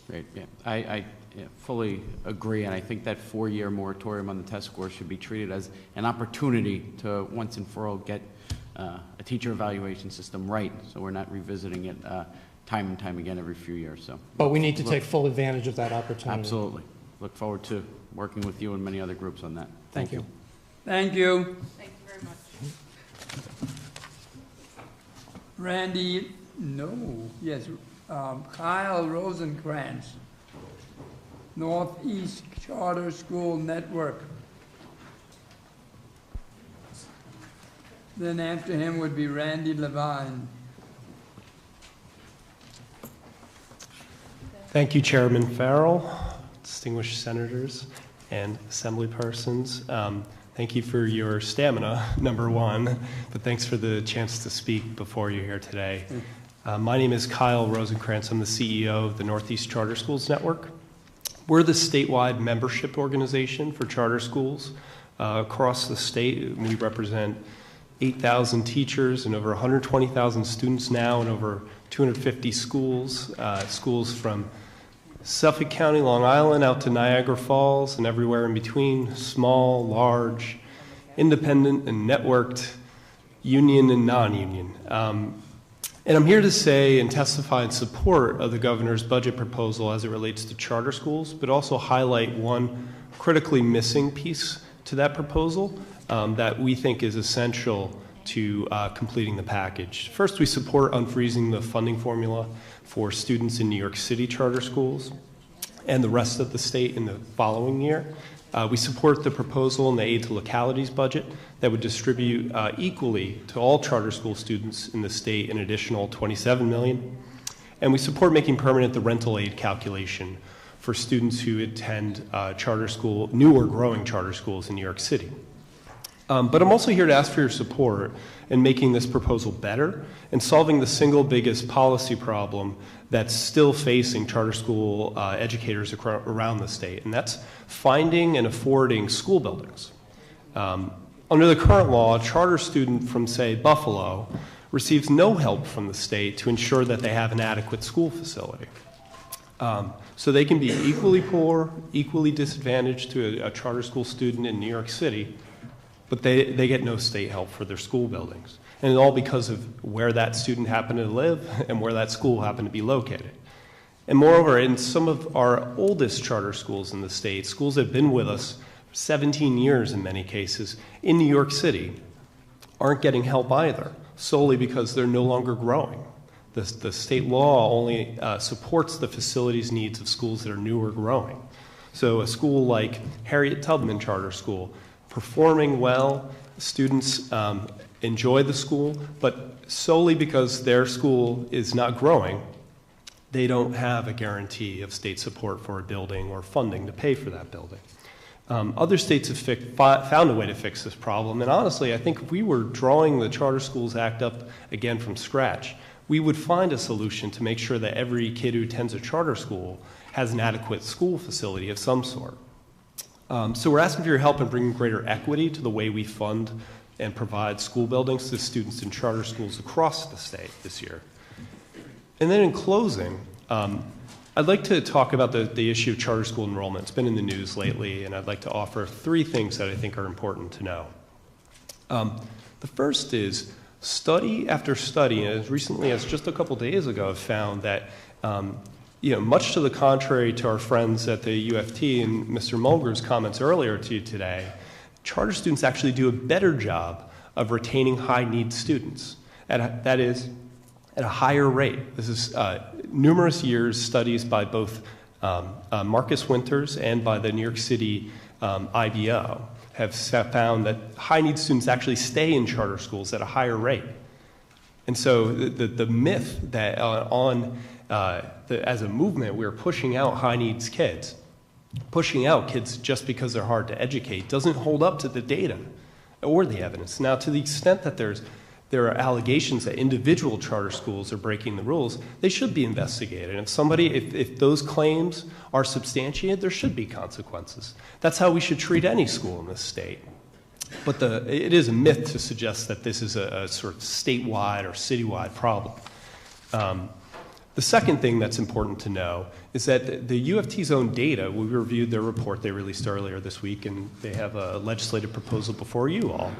Great. Yeah, I fully agree, and I think that 4-year moratorium on the test scores should be treated as an opportunity to once and for all get a teacher evaluation system right, so we're not revisiting it time and time again every few years. So, but we need to take full advantage of that opportunity. Absolutely. Look forward to working with you and many other groups on that. Thank you. Thank you. Thank you very much. Randy, Kyle Rosenkrantz, Northeast Charter School Network. Then after him would be Randy Levine. Thank you, Chairman Farrell, distinguished senators and assembly persons. Thank you for your stamina, number one, but thanks for the chance to speak before you here today. My name is Kyle Rosenkrantz. I'm the CEO of the Northeast Charter Schools Network. We're the statewide membership organization for charter schools across the state. We represent 8,000 teachers and over 120,000 students now in over 250 schools, schools from Suffolk County, Long Island, out to Niagara Falls, and everywhere in between, small, large, independent and networked, union and non-union. And I'm here to say and testify in support of the governor's budget proposal as it relates to charter schools, but also highlight one critically missing piece to that proposal that we think is essential to completing the package. First, we support unfreezing the funding formula for students in New York City charter schools and the rest of the state in the following year. We support the proposal in the aid to localities budget that would distribute equally to all charter school students in the state an additional $27 million. And we support making permanent the rental aid calculation for students who attend charter school, new or growing charter schools in New York City. But I'm also here to ask for your support in making this proposal better and solving the single biggest policy problem that's still facing charter school educators around the state, and that's finding and affording school buildings. Under the current law, a charter student from, say, Buffalo receives no help from the state to ensure that they have an adequate school facility. So they can be equally poor, equally disadvantaged to a charter school student in New York City, but they get no state help for their school buildings. And it's all because of where that student happened to live and where that school happened to be located. And moreover, in some of our oldest charter schools in the state, schools that have been with us for 17 years in many cases, in New York City, aren't getting help either, solely because they're no longer growing. The state law only supports the facilities needs of schools that are new or growing. So a school like Harriet Tubman Charter School, performing well, students enjoy the school, but solely because their school is not growing, they don't have a guarantee of state support for a building or funding to pay for that building. Other states have found a way to fix this problem, and honestly, I think if we were drawing the Charter Schools Act up again from scratch, we would find a solution to make sure that every kid who attends a charter school has an adequate school facility of some sort. So we're asking for your help in bringing greater equity to the way we fund and provide school buildings to students in charter schools across the state this year. And then in closing, I'd like to talk about the issue of charter school enrollment. It's been in the news lately, and I'd like to offer 3 things that I think are important to know. The first is study after study, and as recently as just a couple days ago, have found that much to the contrary to our friends at the UFT and Mr. Mulger's comments earlier to you today, charter students actually do a better job of retaining high-need students. That is, at a higher rate. This is numerous years studies by both Marcus Winters and by the New York City IBO have found that high-need students actually stay in charter schools at a higher rate. And so the myth that as a movement we're pushing out high-needs kids, pushing out kids just because they're hard to educate, doesn't hold up to the data or the evidence. Now, to the extent that there are allegations that individual charter schools are breaking the rules, they should be investigated. And if those claims are substantiated, there should be consequences. That's how we should treat any school in this state. But it is a myth to suggest that this is a sort of statewide or citywide problem. The second thing that's important to know is that the UFT's own data, we reviewed their report they released earlier this week, and they have a legislative proposal before you all.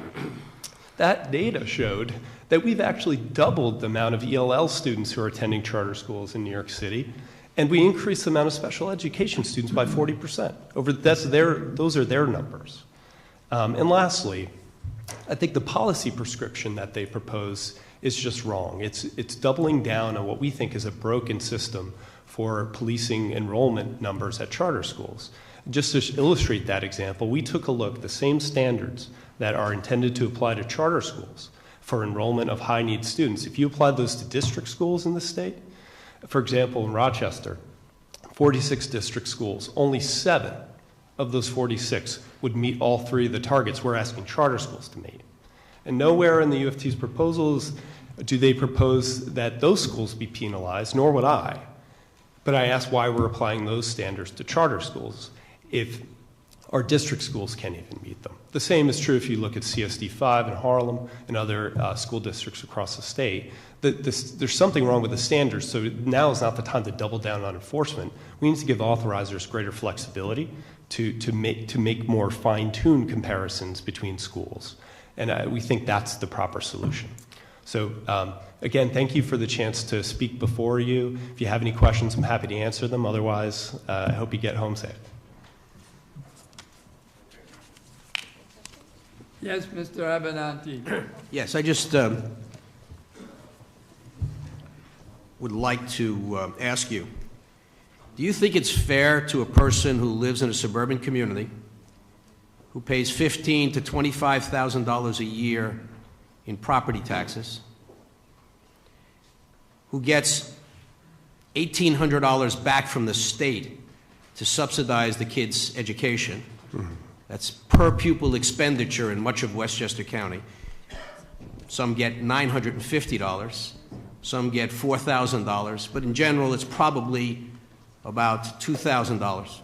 That data showed that we've actually doubled the amount of ELL students who are attending charter schools in New York City, and we increased the amount of special education students by 40%. Those are their numbers. And lastly, I think the policy prescription that they propose is just wrong. It's doubling down on what we think is a broken system for policing enrollment numbers at charter schools. Just to illustrate that example, we took a look at the same standards that are intended to apply to charter schools for enrollment of high-need students. If you applied those to district schools in the state, for example, in Rochester, 46 district schools, only 7 of those 46 would meet all 3 of the targets we're asking charter schools to meet. And nowhere in the UFT's proposals do they propose that those schools be penalized, nor would I. But I ask why we're applying those standards to charter schools if our district schools can't even meet them. The same is true if you look at CSD5 in Harlem and other school districts across the state. There's something wrong with the standards, so now is not the time to double down on enforcement. We need to give authorizers greater flexibility to make more fine-tuned comparisons between schools. And we think that's the proper solution. So again, thank you for the chance to speak before you. If you have any questions, I'm happy to answer them. Otherwise, I hope you get home safe. Yes, Mr. Abenanti. Yes, I just would like to ask you, do you think it's fair to a person who lives in a suburban community who pays $15,000 to $25,000 a year in property taxes, who gets $1,800 back from the state to subsidize the kid's education? That's per pupil expenditure in much of Westchester County. Some get $950, some get $4,000, but in general it's probably about $2,000.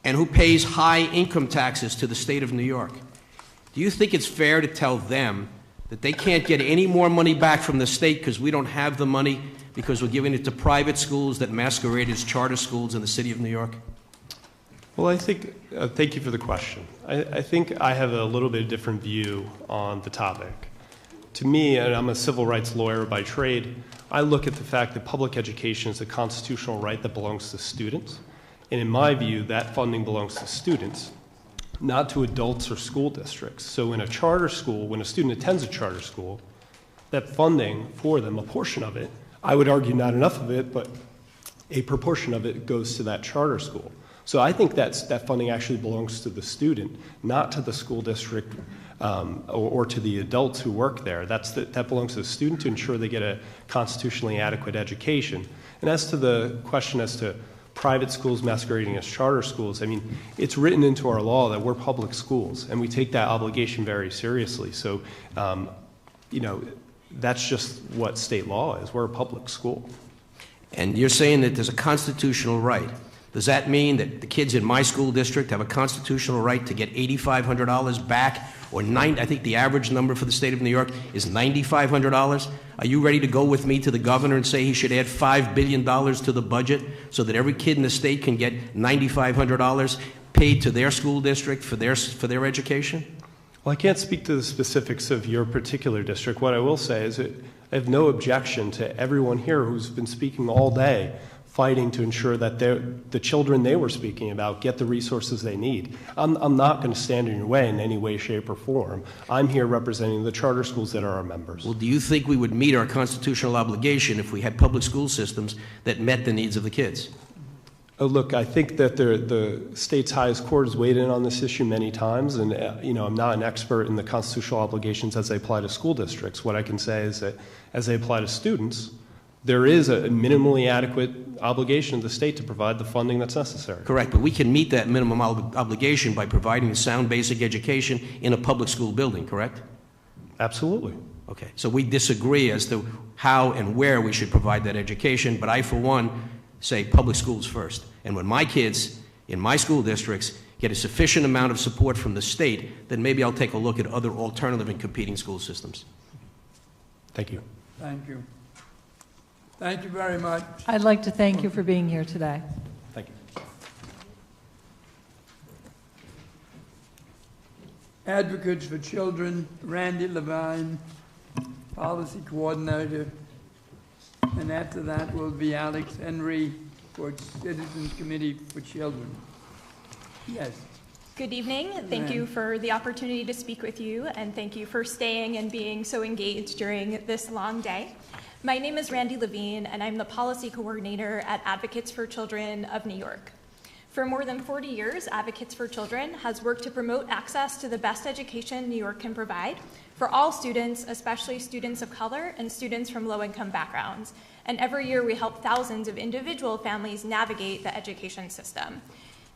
And who pays high income taxes to the state of New York. Do you think it's fair to tell them that they can't get any more money back from the state because we don't have the money because we're giving it to private schools that masquerade as charter schools in the city of New York? Well, I think, thank you for the question. I think I have a little bit different view on the topic. To me, and I'm a civil rights lawyer by trade, I look at the fact that public education is a constitutional right that belongs to students. And in my view, that funding belongs to students, not to adults or school districts. So in a charter school, when a student attends a charter school, that funding for them, a portion of it, I would argue not enough of it, but a proportion of it goes to that charter school. So I think that funding actually belongs to the student, not to the school district or to the adults who work there. That belongs to the student to ensure they get a constitutionally adequate education. And as to the question as to private schools masquerading as charter schools, I mean, it's written into our law that we're public schools, and we take that obligation very seriously. So, you know, that's just what state law is. We're a public school. And you're saying that there's a constitutional right. Does that mean that the kids in my school district have a constitutional right to get $8,500 back, or I think the average number for the state of New York is $9,500? Are you ready to go with me to the governor and say he should add $5 billion to the budget so that every kid in the state can get $9,500 paid to their school district for their education? Well, I can't speak to the specifics of your particular district. What I will say is that I have no objection to everyone here who's been speaking all day fighting to ensure that the children they were speaking about get the resources they need. I'm not going to stand in your way in any way, shape, or form. I'm here representing the charter schools that are our members. Well, do you think we would meet our constitutional obligation if we had public school systems that met the needs of the kids? Oh, look, I think that the state's highest court has weighed in on this issue many times, and you know, I'm not an expert in the constitutional obligations as they apply to school districts. What I can say is that as they apply to students, there is a minimally adequate obligation of the state to provide the funding that's necessary. Correct, but we can meet that minimum obligation by providing a sound basic education in a public school building, correct? Absolutely. Okay, so we disagree as to how and where we should provide that education, but I, for one, say public schools first. And when my kids in my school districts get a sufficient amount of support from the state, then maybe I'll take a look at other alternative and competing school systems. Thank you. Thank you. Thank you very much. I'd like to thank you for being here today. Thank you. Advocates for Children, Randy Levine, Policy Coordinator. And after that will be Alex Henry for Citizens Committee for Children. Yes. Good evening. Thank you for the opportunity to speak with you, and thank you for staying and being so engaged during this long day. My name is Randy Levine, and I'm the Policy Coordinator at Advocates for Children of New York. For more than 40 years, Advocates for Children has worked to promote access to the best education New York can provide for all students, especially students of color and students from low-income backgrounds. And every year we help thousands of individual families navigate the education system.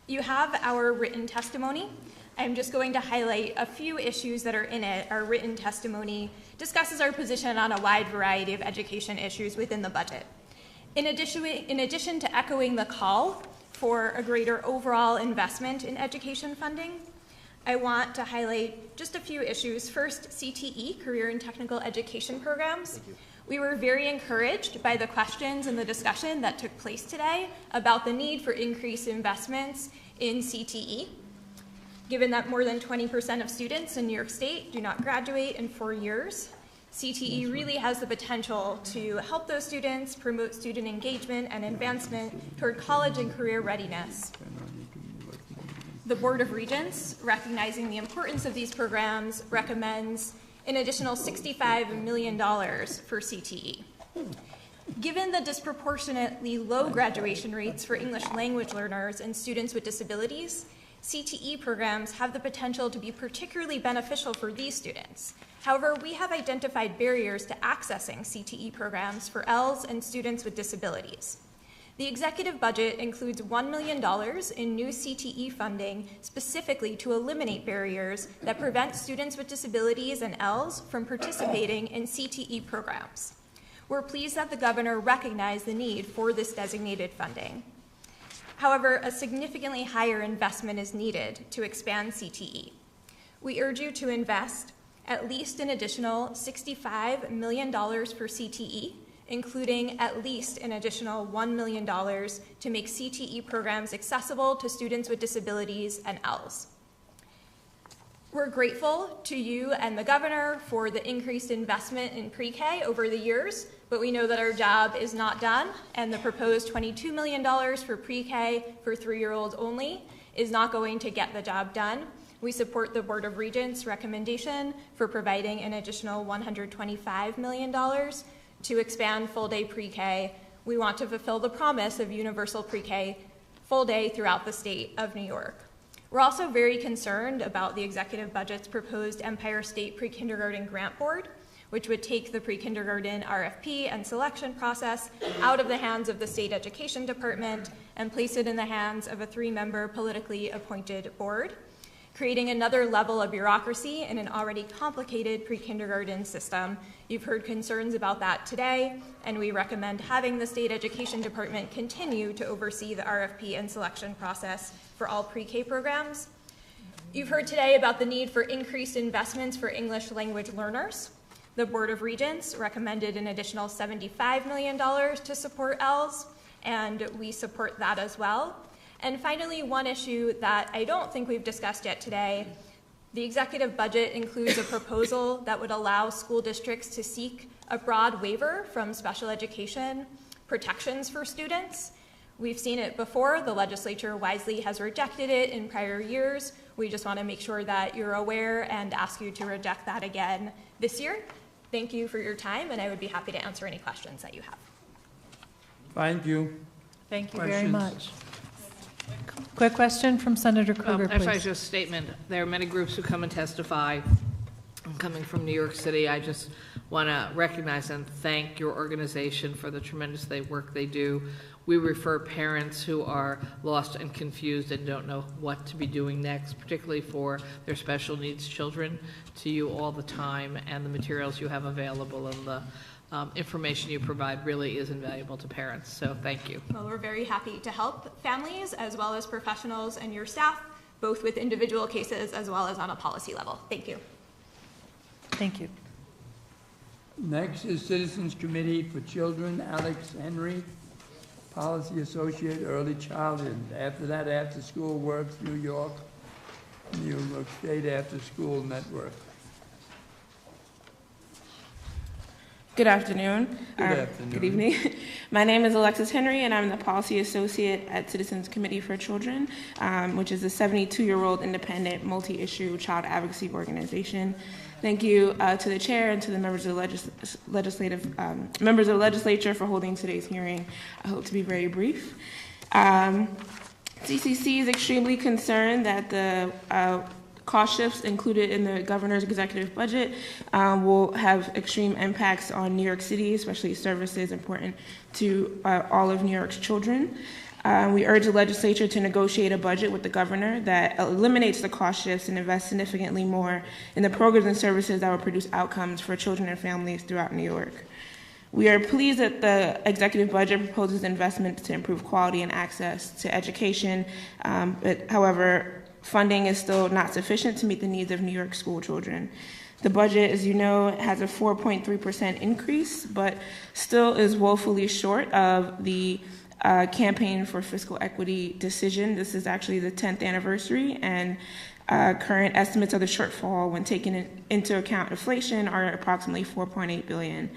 You have our written testimony. I'm just going to highlight a few issues that are in it. Our written testimony discusses our position on a wide variety of education issues within the budget. In addition to echoing the call for a greater overall investment in education funding, I want to highlight just a few issues. First, CTE, Career and Technical Education Programs. We were very encouraged by the questions and the discussion that took place today about the need for increased investments in CTE. Given that more than 20% of students in New York State do not graduate in 4 years, CTE really has the potential to help those students promote student engagement and advancement toward college and career readiness. The Board of Regents, recognizing the importance of these programs, recommends an additional $65 million for CTE. Given the disproportionately low graduation rates for English language learners and students with disabilities, CTE programs have the potential to be particularly beneficial for these students. However, we have identified barriers to accessing CTE programs for ELs and students with disabilities. The executive budget includes $1 million in new CTE funding specifically to eliminate barriers that prevent students with disabilities and ELs from participating in CTE programs. We're pleased that the governor recognized the need for this designated funding. However, a significantly higher investment is needed to expand CTE. We urge you to invest at least an additional $65 million for CTE, including at least an additional $1 million to make CTE programs accessible to students with disabilities and ELs. We're grateful to you and the governor for the increased investment in pre-K over the years, but we know that our job is not done, and the proposed $22 million for pre-K for 3-year-olds only is not going to get the job done. We support the Board of Regents' recommendation for providing an additional $125 million to expand full-day pre-K. We want to fulfill the promise of universal pre-K full-day throughout the state of New York. We're also very concerned about the executive budget's proposed Empire State Pre-Kindergarten Grant Board, which would take the pre-kindergarten RFP and selection process out of the hands of the state education department and place it in the hands of a 3-member politically appointed board, creating another level of bureaucracy in an already complicated pre-kindergarten system. You've heard concerns about that today, and we recommend having the state education department continue to oversee the RFP and selection process for all pre-K programs. You've heard today about the need for increased investments for English language learners. The Board of Regents recommended an additional $75 million to support ELs, and we support that as well. And finally, one issue that I don't think we've discussed yet today, the executive budget includes a proposal that would allow school districts to seek a broad waiver from special education protections for students. We've seen it before. The legislature wisely has rejected it in prior years. We just want to make sure that you're aware and ask you to reject that again this year. Thank you for your time, and I would be happy to answer any questions that you have. Thank you. Thank you very Questions? much. Quick question from Senator Krueger, Actually, please. just a statement. There are many groups who come and testify. I'm coming from New York City. I just want to recognize and thank your organization for the tremendous work they do. We refer parents who are lost and confused and don't know what to be doing next, particularly for their special needs children, to you all the time, and the materials you have available and the information you provide really is invaluable to parents. So thank you. Well, we're very happy to help families as well as professionals and your staff, both with individual cases as well as on a policy level. Thank you. Thank you. Next is Citizens Committee for Children, Alex Henry, Policy Associate, Early Childhood. After that, After School Works, New York State After School Network. Good afternoon. Good afternoon. Good evening. My name is Alexis Henry, and I'm the Policy Associate at Citizens Committee for Children, which is a 72-year-old independent multi-issue child advocacy organization. Thank you to the chair and to the members of the members of the legislature for holding today's hearing. I hope to be very brief. CCC is extremely concerned that the cost shifts included in the governor's executive budget will have extreme impacts on New York City, especially services important to all of New York's children. We urge the legislature to negotiate a budget with the governor that eliminates the cost shifts and invests significantly more in the programs and services that will produce outcomes for children and families throughout New York. We are pleased that the executive budget proposes investments to improve quality and access to education, but however, funding is still not sufficient to meet the needs of New York school children. The budget, as you know, has a 4.3% increase, but still is woefully short of the Campaign for Fiscal Equity decision. This is actually the 10th anniversary, and current estimates of the shortfall when taking into account inflation are approximately $4.8 billion.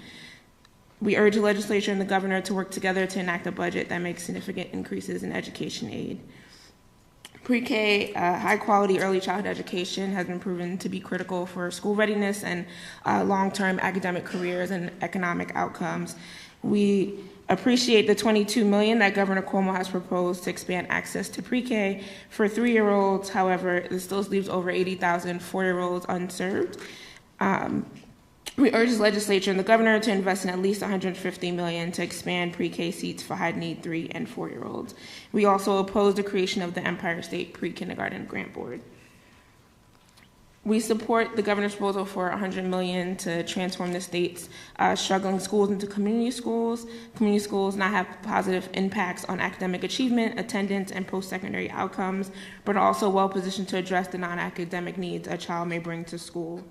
We urge the legislature and the governor to work together to enact a budget that makes significant increases in education aid. Pre-K, high-quality early childhood education has been proven to be critical for school readiness and long-term academic careers and economic outcomes. We appreciate the $22 million that Governor Cuomo has proposed to expand access to pre-K for 3-year-olds. However, this still leaves over 80,000 4-year-olds unserved. We urge the legislature and the governor to invest in at least $150 million to expand pre-K seats for high-need 3- and 4-year-olds. We also oppose the creation of the Empire State Pre-Kindergarten Grant Board. We support the governor's proposal for $100 million to transform the state's struggling schools into community schools. Community schools not have positive impacts on academic achievement, attendance, and post-secondary outcomes, but are also well-positioned to address the non-academic needs a child may bring to school.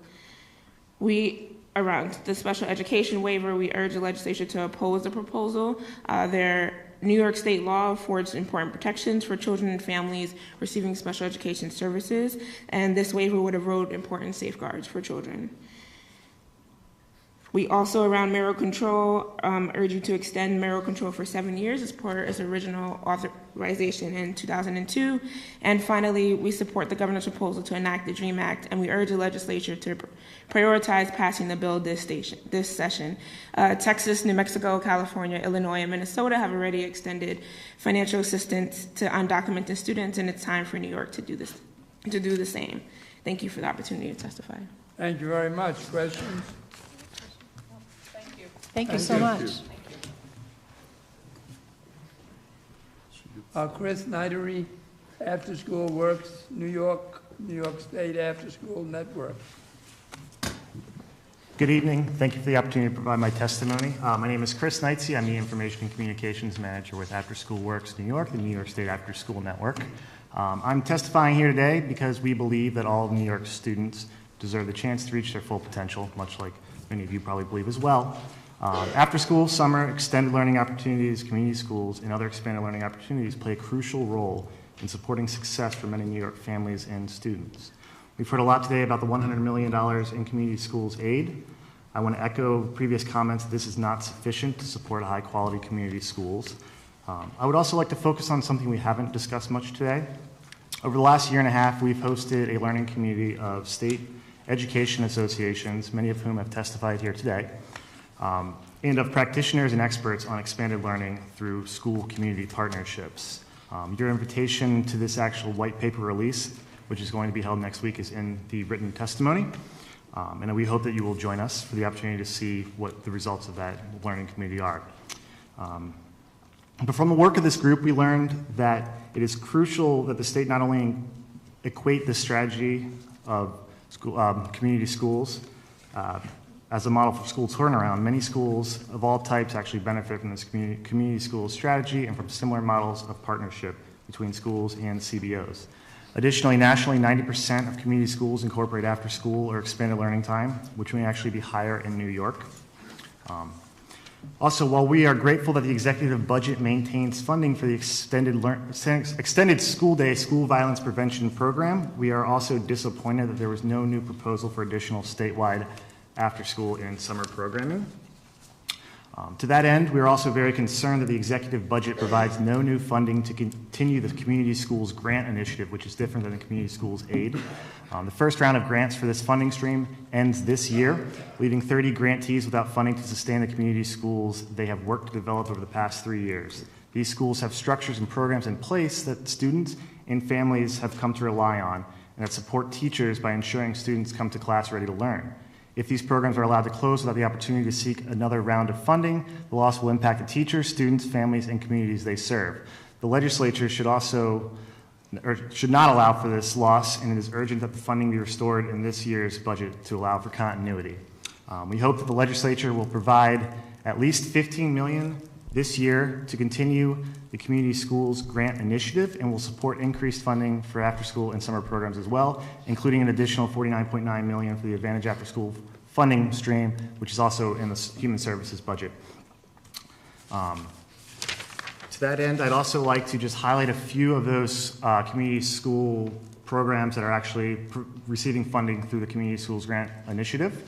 Around the special education waiver, we urge the legislature to oppose the proposal. Their New York state law affords important protections for children and families receiving special education services, and this waiver would erode important safeguards for children. We also, around marital control, urge you to extend marital control for 7 years as per its original authorization in 2002. And finally, we support the governor's proposal to enact the DREAM Act, and we urge the legislature to prioritize passing the bill this session. Texas, New Mexico, California, Illinois, and Minnesota have already extended financial assistance to undocumented students, and it's time for New York to do the same. Thank you for the opportunity to testify. Thank you very much. Questions? Thank you so much. Chris Nidery, After School Works, New York State After School Network. Good evening. Thank you for the opportunity to provide my testimony. My name is Chris Knightsey. I'm the Information and Communications Manager with After School Works New York, the New York State After School Network. I'm testifying here today because we believe that all New York students deserve the chance to reach their full potential, much like many of you probably believe as well. After school, summer, extended learning opportunities, community schools, and other expanded learning opportunities play a crucial role in supporting success for many New York families and students. We've heard a lot today about the $100 million in community schools aid. I want to echo previous comments. This is not sufficient to support high-quality community schools. I would also like to focus on something we haven't discussed much today. Over the last year and a half, we've hosted a learning community of state education associations, many of whom have testified here today, and of practitioners and experts on expanded learning through school community partnerships. Your invitation to this actual white paper release, which is going to be held next week, is in the written testimony. And we hope that you will join us for the opportunity to see what the results of that learning community are. But from the work of this group, we learned that it is crucial that the state not only equate the strategy of school, community schools as a model for school turnaround. Many schools of all types actually benefit from this community school strategy and from similar models of partnership between schools and CBOs. Additionally, nationally, 90% of community schools incorporate after school or expanded learning time, which may actually be higher in New York. Also, while we are grateful that the executive budget maintains funding for the extended school day school violence prevention program, we are also disappointed that there was no new proposal for additional statewide after-school and summer programming. To that end, we are also very concerned that the executive budget provides no new funding to continue the Community Schools Grant Initiative, which is different than the Community Schools Aid. The first round of grants for this funding stream ends this year, leaving 30 grantees without funding to sustain the community schools they have worked to develop over the past 3 years. These schools have structures and programs in place that students and families have come to rely on, and that support teachers by ensuring students come to class ready to learn. If these programs are allowed to close without the opportunity to seek another round of funding, the loss will impact the teachers, students, families, and communities they serve. The legislature should not allow for this loss, and it is urgent that the funding be restored in this year's budget to allow for continuity. We hope that the legislature will provide at least $15 million this year to continue the Community Schools Grant Initiative, and will support increased funding for after-school and summer programs as well, including an additional $49.9 million for the Advantage After-School funding stream, which is also in the Human Services budget. To that end, I'd also like to just highlight a few of those community school programs that are actually receiving funding through the Community Schools Grant Initiative.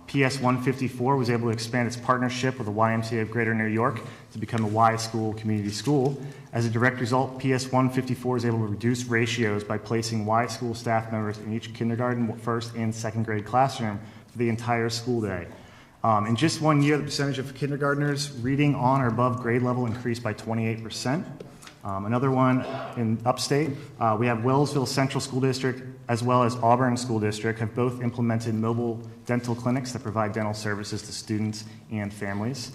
PS 154 was able to expand its partnership with the YMCA of Greater New York to become the Y School Community School. As a direct result, PS 154 is able to reduce ratios by placing Y School staff members in each kindergarten, first, and second grade classroom for the entire school day. In just 1 year, the percentage of kindergartners reading on or above grade level increased by 28%. Another one in upstate, we have Wellsville Central School District as well as Auburn School District have both implemented mobile dental clinics that provide dental services to students and families.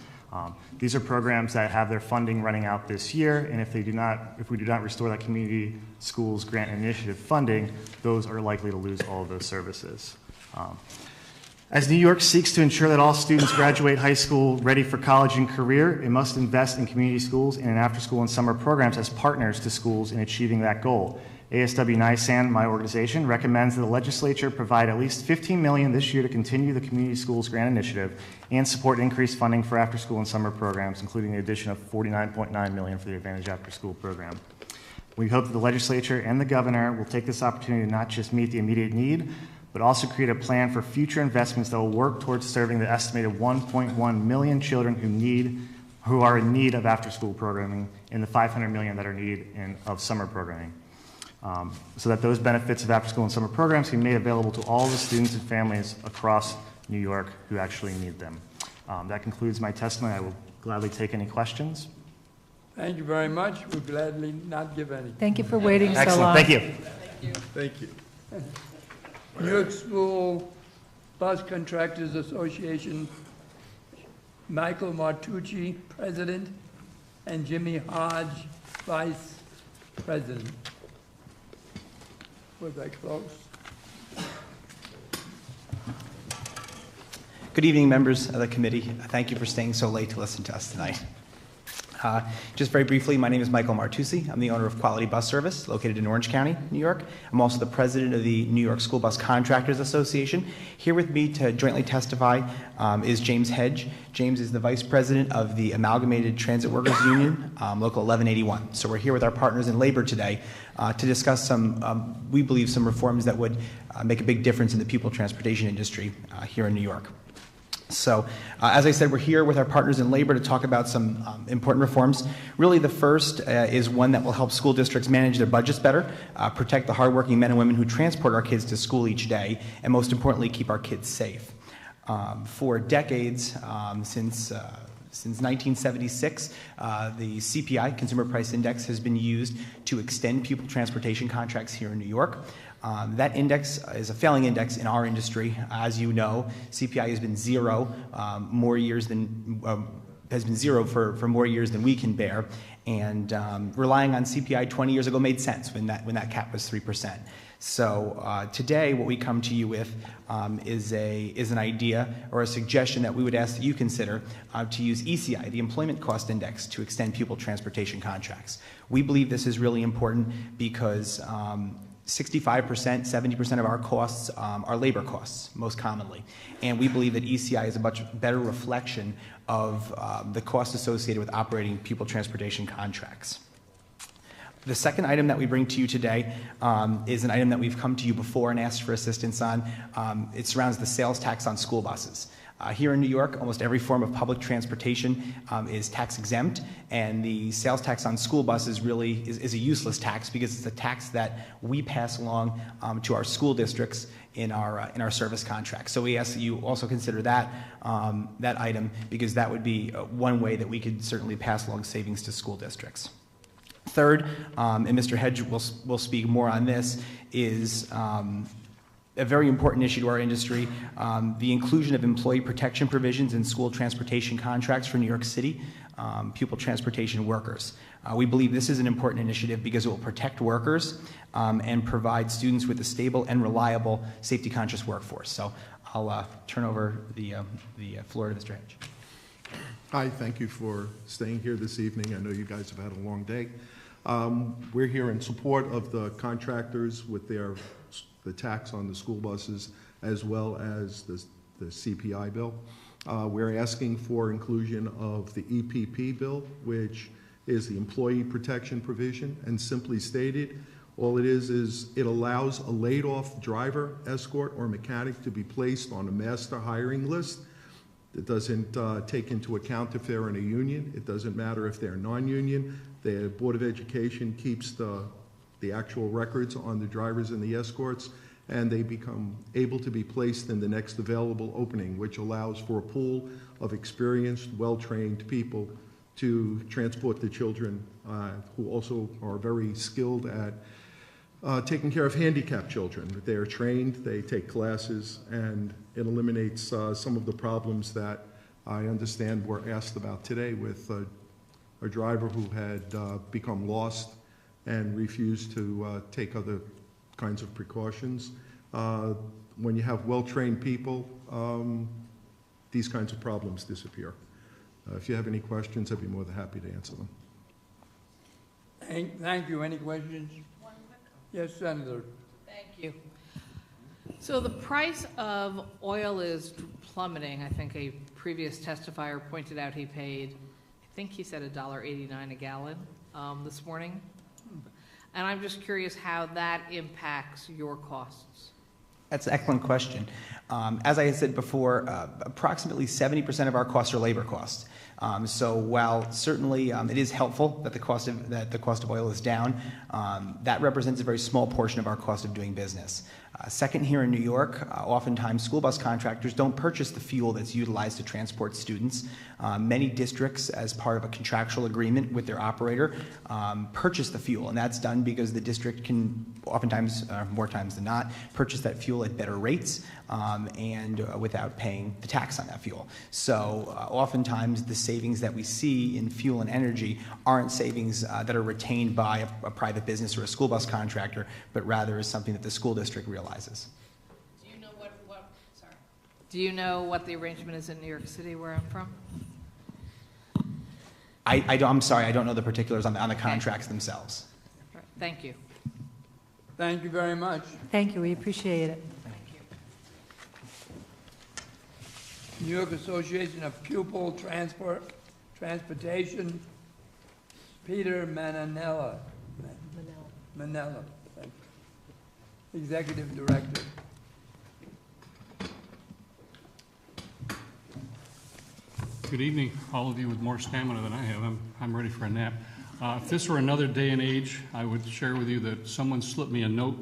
These are programs that have their funding running out this year, and if we do not restore that Community Schools Grant Initiative funding, those are likely to lose all of those services. As New York seeks to ensure that all students graduate high school ready for college and career, it must invest in community schools and in after-school and summer programs as partners to schools in achieving that goal. ASW-NISAN, my organization, recommends that the legislature provide at least $15 million this year to continue the Community Schools Grant Initiative and support increased funding for after-school and summer programs, including the addition of $49.9 million for the Advantage After-School program. We hope that the legislature and the governor will take this opportunity to not just meet the immediate need, but also create a plan for future investments that will work towards serving the estimated 1.1 million children who are in need of after-school programming and the 500 million that are in need of summer programming, so that those benefits of after-school and summer programs can be made available to all the students and families across New York who actually need them. That concludes my testimony. I will gladly take any questions. Thank you very much. We'll gladly not give any. Thank you for waiting so Excellent. long. Thank you. Thank you. New York School Bus Contractors Association, Michael Martucci, President, and Jimmy Hodge, Vice President. Was I close? Good evening, members of the committee. Thank you for staying so late to listen to us tonight. Just very briefly, my name is Michael Martucci. I'm the owner of Quality Bus Service, located in Orange County, New York. I'm also the president of the New York School Bus Contractors Association. Here with me to jointly testify is James Hedge. James is the vice president of the Amalgamated Transit Workers Union, Local 1181. So we're here with our partners in labor today to discuss some, we believe, some reforms that would make a big difference in the pupil transportation industry here in New York. So, as I said, we're here with our partners in labor to talk about some important reforms. Really, the first is one that will help school districts manage their budgets better, protect the hardworking men and women who transport our kids to school each day, and most importantly, keep our kids safe. For decades, since 1976, the CPI, Consumer Price Index, has been used to extend pupil transportation contracts here in New York. That index is a failing index in our industry. As you know, CPI has been zero for more years than we can bear, and relying on CPI 20 years ago made sense when that cap was 3%. So today, what we come to you with is an idea or a suggestion that we would ask that you consider to use ECI, the Employment Cost Index, to extend pupil transportation contracts. We believe this is really important because 65%, 70% of our costs are labor costs, most commonly. And we believe that ECI is a much better reflection of the costs associated with operating pupil transportation contracts. The second item that we bring to you today is an item that we've come to you before and asked for assistance on. It surrounds the sales tax on school buses. Here in New York, almost every form of public transportation is tax exempt, and the sales tax on school buses really is a useless tax because it's a tax that we pass along to our school districts in our service contracts. So we ask that you also consider that that item, because that would be one way that we could certainly pass along savings to school districts. Third, and Mr. Hedge will speak more on this, is a very important issue to our industry, the inclusion of employee protection provisions in school transportation contracts for New York City pupil transportation workers. We believe this is an important initiative because it will protect workers and provide students with a stable and reliable safety-conscious workforce. So I'll turn over the floor to Mr. Hedge. Hi, thank you for staying here this evening. I know you guys have had a long day. We're here in support of the contractors with the tax on the school buses, as well as the CPI bill. We're asking for inclusion of the EPP bill, which is the employee protection provision, and simply stated, all it is it allows a laid-off driver, escort, or mechanic to be placed on a master hiring list. It doesn't take into account if they're in a union. It doesn't matter if they're non-union. The Board of Education keeps the actual records on the drivers and the escorts, and they become able to be placed in the next available opening, which allows for a pool of experienced, well-trained people to transport the children who also are very skilled at taking care of handicapped children. They are trained, they take classes, and it eliminates some of the problems that I understand were asked about today with a driver who had become lost and refused to take other kinds of precautions. When you have well-trained people, these kinds of problems disappear. If you have any questions, I'd be more than happy to answer them. Thank you. Any questions? Yes, Senator. Thank you. So the price of oil is plummeting. I think a previous testifier pointed out he paid, I think he said $1.89 a gallon this morning. And I'm just curious how that impacts your costs. That's an excellent question. As I had said before, approximately 70% of our costs are labor costs. So while certainly it is helpful that the cost of oil is down, that represents a very small portion of our cost of doing business. Second, here in New York, oftentimes school bus contractors don't purchase the fuel that's utilized to transport students. Many districts, as part of a contractual agreement with their operator, purchase the fuel, and that's done because the district can oftentimes, more times than not, purchase that fuel at better rates and without paying the tax on that fuel. So oftentimes the savings that we see in fuel and energy aren't savings that are retained by a private business or a school bus contractor, but rather is something that the school district realizes. Do you know Do you know what the arrangement is in New York City, where I'm from? I'm sorry, I don't know the particulars on the contracts themselves. All right, thank you. Thank you very much. Thank you, we appreciate it. New York Association of Pupil Transportation, Peter Manella. Manella, thank you. Executive Director. Good evening, all of you with more stamina than I have. I'm ready for a nap. If this were another day and age, I would share with you that someone slipped me a note